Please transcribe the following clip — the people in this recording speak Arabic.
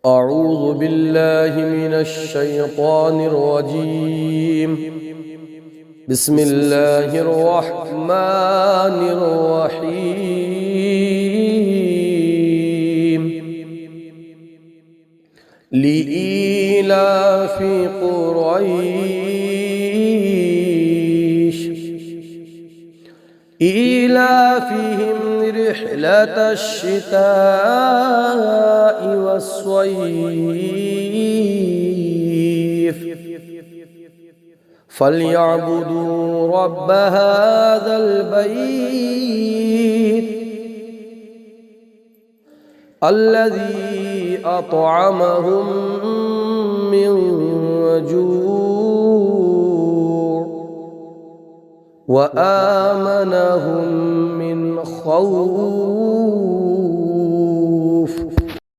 أعوذ بالله من الشيطان الرجيم. بسم الله الرحمن الرحيم. لإيلاف قريش إيلافهم رحلة الشتاء والصيف فليعبدوا رب هذا البيت الذي أطعمهم من جوع وآمنهم من خوف.